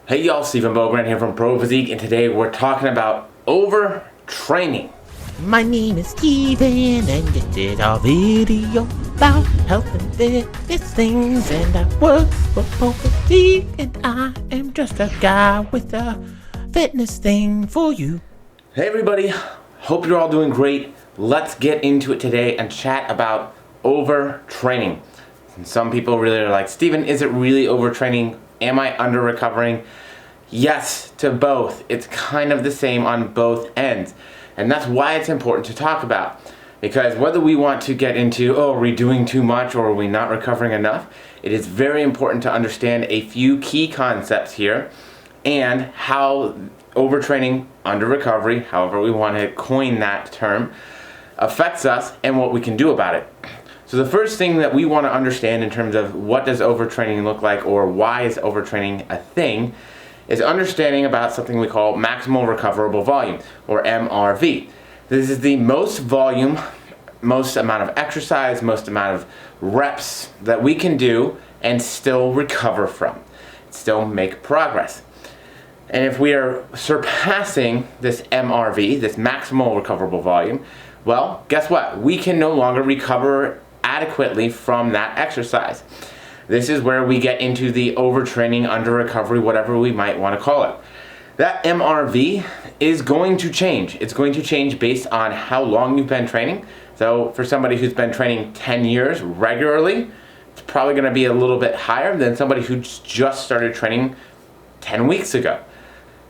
Hey y'all, Stephen Bogran here from Pro Physique, and today we're talking about overtraining. My name is Steven, and this is our video about health and fitness things. And I work for Pro Physique, and I am just a guy with a fitness thing for you. Hey everybody, hope you're all doing great. Let's get into it today and chat about overtraining. And some people really are like, Stephen, is it really overtraining? Am I under recovering? Yes to both. It's kind of the same on both ends. And that's why it's important to talk about. Because whether we want to get into, are we doing too much or are we not recovering enough? It is very important to understand a few key concepts here and how overtraining, under recovery, however we want to coin that term, affects us and what we can do about it. So the first thing that we want to understand in terms of what does overtraining look like or why is overtraining a thing is understanding about something we call maximal recoverable volume, or MRV. This is the most volume, most amount of exercise, most amount of reps that we can do and still recover from, still make progress. And if we are surpassing this MRV, this maximal recoverable volume, well, guess what? We can no longer recover adequately from that exercise. This is where we get into the overtraining, under recovery, whatever we might want to call it. That MRV is going to change. It's going to change based on how long you've been training. So for somebody who's been training 10 years regularly, it's probably going to be a little bit higher than somebody who just started training 10 weeks ago.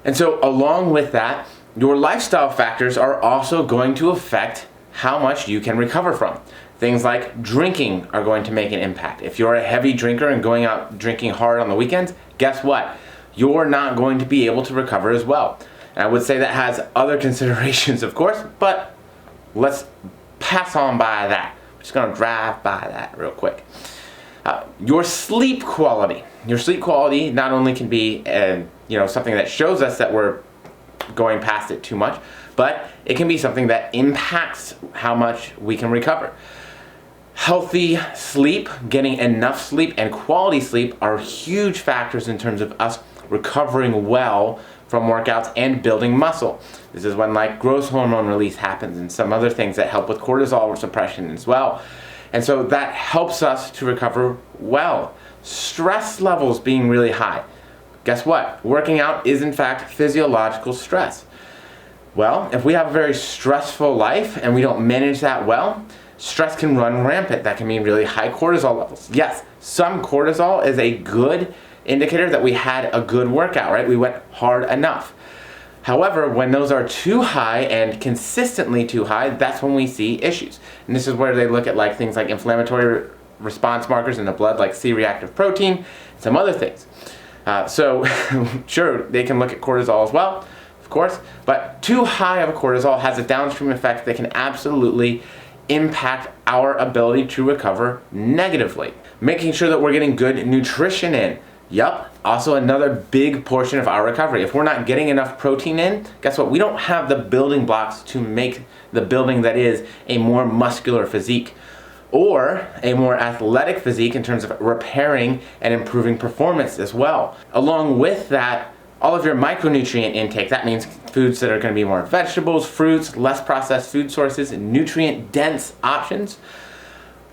And so along with that, your lifestyle factors are also going to affect how much you can recover from. Things like drinking are going to make an impact. If you're a heavy drinker and going out drinking hard on the weekends, guess what? You're not going to be able to recover as well. And I would say that has other considerations, of course, but let's pass on by that. We're just going to drive by that real quick. Your sleep quality. Your sleep quality not only can be something that shows us that we're going past it too much, but it can be something that impacts how much we can recover. Healthy sleep, getting enough sleep, and quality sleep are huge factors in terms of us recovering well from workouts and building muscle. This is when growth hormone release happens and some other things that help with cortisol suppression as well. And so that helps us to recover well. Stress levels being really high. Guess what? Working out is in fact physiological stress. Well, if we have a very stressful life and we don't manage that well, stress can run rampant. That can mean really high cortisol levels. Yes, some cortisol is a good indicator that we had a good workout, right? We went hard enough. However, when those are too high and consistently too high, that's when we see issues. And this is where they look at things like inflammatory response markers in the blood, like C-reactive protein, some other things. So sure, they can look at cortisol as well, of course, but too high of a cortisol has a downstream effect that can absolutely impact our ability to recover negatively. Making sure that we're getting good nutrition in. Yup, also another big portion of our recovery. If we're not getting enough protein in, guess what? We don't have the building blocks to make the building that is a more muscular physique or a more athletic physique in terms of repairing and improving performance as well. Along with that, all of your micronutrient intake, that means foods that are going to be more vegetables, fruits, less processed food sources, nutrient-dense options.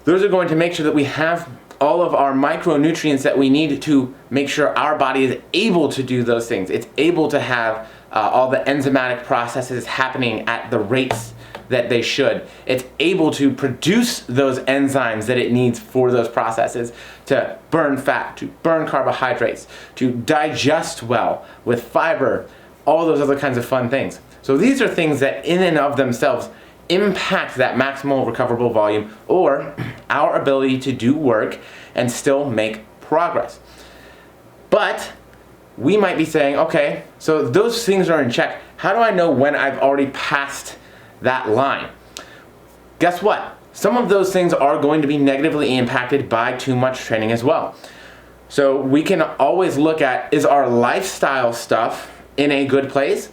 Those are going to make sure that we have all of our micronutrients that we need to make sure our body is able to do those things. It's able to have all the enzymatic processes happening at the rates that they should. It's able to produce those enzymes that it needs for those processes to burn fat, to burn carbohydrates, to digest well with fiber, all those other kinds of fun things. So these are things that in and of themselves impact that maximal recoverable volume or our ability to do work and still make progress. But we might be saying, okay, so those things are in check. How do I know when I've already passed that line? Guess what? Some of those things are going to be negatively impacted by too much training as well. So we can always look at, is our lifestyle stuff in a good place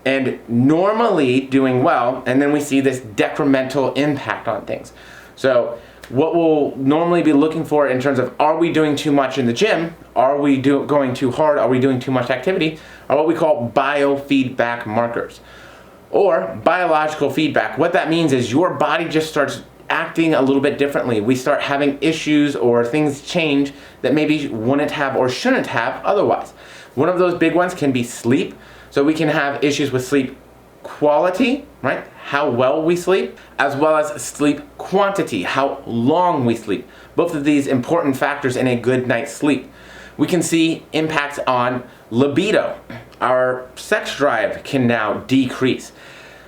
and normally doing well, and then we see this decremental impact on things. So what we'll normally be looking for in terms of, are we doing too much in the gym? Are we going too hard? Are we doing too much activity? Are what we call biofeedback markers, or biological feedback. What that means is your body just starts acting a little bit differently. We start having issues or things change that maybe wouldn't have or shouldn't have otherwise. One of those big ones can be sleep. So we can have issues with sleep quality, right? How well we sleep, as well as sleep quantity, how long we sleep. Both of these important factors in a good night's sleep. We can see impacts on libido. Our sex drive can now decrease.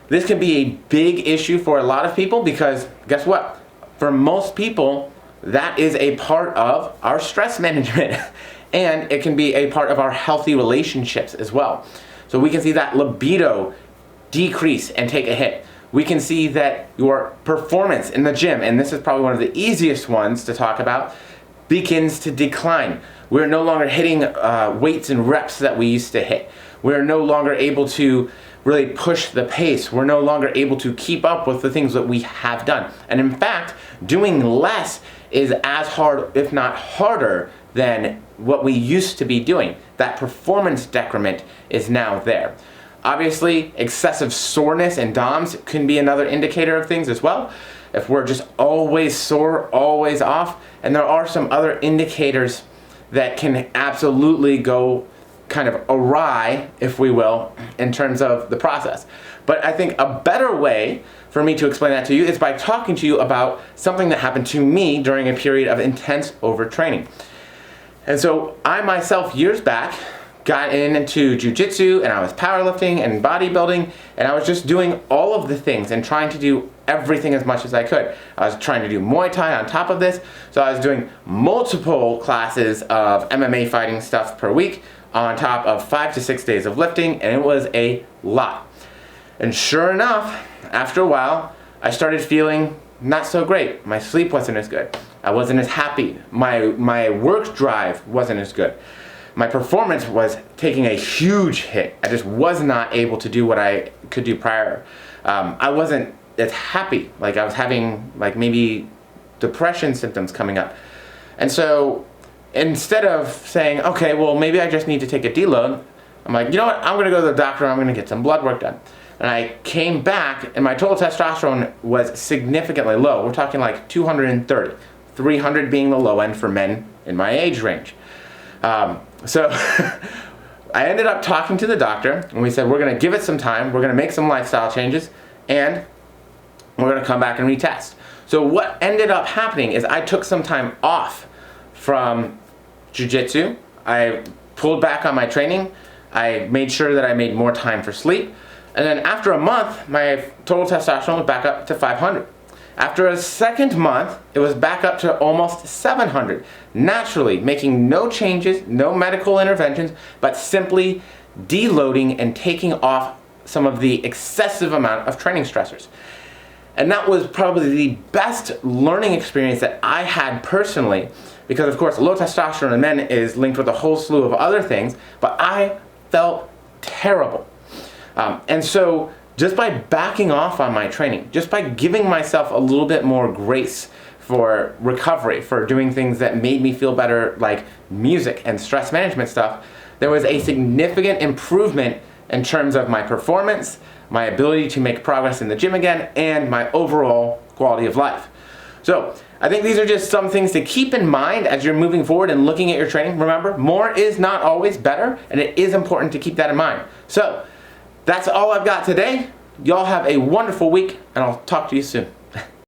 This can be a big issue for a lot of people because guess what? For most people, that is a part of our stress management and it can be a part of our healthy relationships as well. So we can see that libido decrease and take a hit. We can see that your performance in the gym, and this is probably one of the easiest ones to talk about, begins to decline. We're no longer hitting weights and reps that we used to hit. We're no longer able to really push the pace. We're no longer able to keep up with the things that we have done. And in fact, doing less is as hard, if not harder, than what we used to be doing. That performance decrement is now there. Obviously, excessive soreness and DOMS can be another indicator of things as well. If we're just always sore, always off, and there are some other indicators that can absolutely go kind of awry, if we will, in terms of the process. But I think a better way for me to explain that to you is by talking to you about something that happened to me during a period of intense overtraining. And so I myself, years back, got into jiu-jitsu and I was powerlifting and bodybuilding and I was just doing all of the things and trying to do everything as much as I could. I was trying to do Muay Thai on top of this, so I was doing multiple classes of MMA fighting stuff per week on top of 5 to 6 days of lifting, and it was a lot. And sure enough, after a while, I started feeling not so great. My sleep wasn't as good. I wasn't as happy. My work drive wasn't as good. My performance was taking a huge hit. I just was not able to do what I could do prior. I wasn't as happy. Like I was having like maybe depression symptoms coming up. And so instead of saying, okay, well maybe I just need to take a deload, I'm like, you know what, I'm gonna go to the doctor, I'm gonna get some blood work done. And I came back and my total testosterone was significantly low. We're talking like 230, 300 being the low end for men in my age range. So I ended up talking to the doctor and we said, we're gonna give it some time, we're gonna make some lifestyle changes, and we're gonna come back and retest. So what ended up happening is I took some time off from jiu-jitsu. I pulled back on my training. I made sure that I made more time for sleep. And then after a month, my total testosterone was back up to 500. After a second month, it was back up to almost 700. Naturally, making no changes, no medical interventions, but simply deloading and taking off some of the excessive amount of training stressors. And that was probably the best learning experience that I had personally, because of course low testosterone in men is linked with a whole slew of other things, but I felt terrible. And so just by backing off on my training, just by giving myself a little bit more grace for recovery, for doing things that made me feel better, like music and stress management stuff, there was a significant improvement in terms of my performance, my ability to make progress in the gym again, and my overall quality of life. So I think these are just some things to keep in mind as you're moving forward and looking at your training. Remember, more is not always better, and it is important to keep that in mind. So that's all I've got today. Y'all have a wonderful week, and I'll talk to you soon.